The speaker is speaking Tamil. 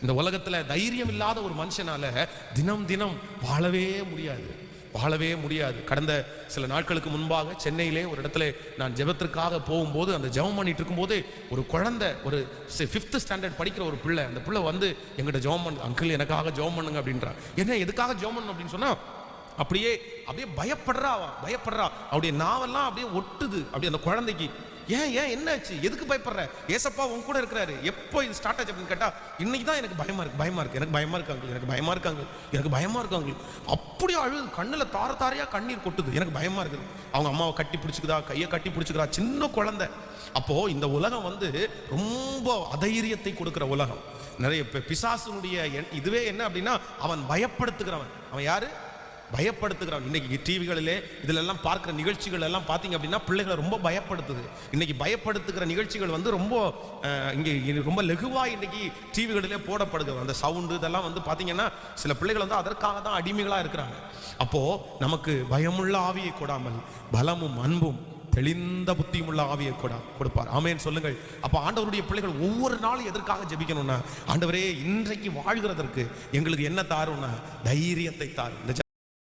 இந்த உலகத்துல தைரியம் இல்லாத ஒரு மனுஷனால தினம் தினம் வாழவே முடியாது. கடந்த சில நாட்களுக்கு முன்பாக சென்னையிலே ஒரு இடத்துல நான் ஜெபத்திற்காக போகும்போது, அந்த ஜெபம் பண்ணிட்டு இருக்கும்போது ஒரு குழந்தை, ஒரு 5th ஸ்டாண்டர்ட் படிக்கிற ஒரு பிள்ளை, அந்த பிள்ளை வந்து எங்கிட்ட ஜெபம் பண்ணு, அங்கிள் எனக்காக ஜெபம் பண்ணுங்க அப்படின்றா. என்ன எதுக்காக ஜெபம் பண்ணணும் அப்படின்னு சொன்னா, அப்படியே பயப்படுறா. அப்படியே நாவெல்லாம் அப்படியே ஒட்டுது அப்படியே அந்த குழந்தைக்கு. ஏன் என்ன ஆச்சு, எதுக்கு பயப்படுற, ஏசப்பா உன் கூட இருக்கிறாரு. எப்போ இது ஸ்டார்ட் ஆச்சு அப்படின்னு கேட்டா, இன்னைக்கு தான் எனக்கு பயமா இருக்கு எனக்கு பயமா இருக்காங்க. அப்படி அழுது, கண்ணுல தாரையா கண்ணீர் கொட்டுது. எனக்கு பயமா இருக்குது. அவங்க அம்மாவை கட்டி பிடிச்சிக்குதா, கையை கட்டி பிடிச்சிக்கிறா, சின்ன குழந்தை. அப்போ இந்த உலகம் வந்து ரொம்ப அதைரியத்தை கொடுக்கிற உலகம். நிறைய பிசாசுனுடைய இதுவே என்ன அப்படின்னா, அவன் பயப்படுத்துகிறவன். அவன் யாரு? பயப்படுத்துகிறான். இன்னைக்கு டிவிகளிலே இதுல எல்லாம் பார்க்கிற நிகழ்ச்சிகள் எல்லாம் பார்த்தீங்க அப்படின்னா பிள்ளைகளை ரொம்ப பயப்படுத்துது. இன்னைக்கு பயப்படுத்துகிற நிகழ்ச்சிகள் வந்து ரொம்ப இங்கே ரொம்ப லெகுவா இன்னைக்கு டிவிகளிலே போடப்படுகிறது. அந்த சவுண்டு இதெல்லாம் வந்து பார்த்தீங்கன்னா சில பிள்ளைகள் வந்து அதற்காக தான் அடிமைகளா இருக்கிறாங்க. அப்போ நமக்கு பயமுள்ள ஆவியை கொடாமல் பலமும் அன்பும் தெளிந்த புத்தியுமுள்ள ஆவியை கொடுப்பார். ஆமென் சொல்லுங்கள். அப்ப ஆண்டவருடைய பிள்ளைகள் ஒவ்வொரு நாளும் எதற்காக ஜெபிக்கணும்னா, ஆண்டவரே இன்றைக்கு வாழ்கிறதற்கு எங்களுக்கு என்ன தாருன்னா தைரியத்தை தாரு.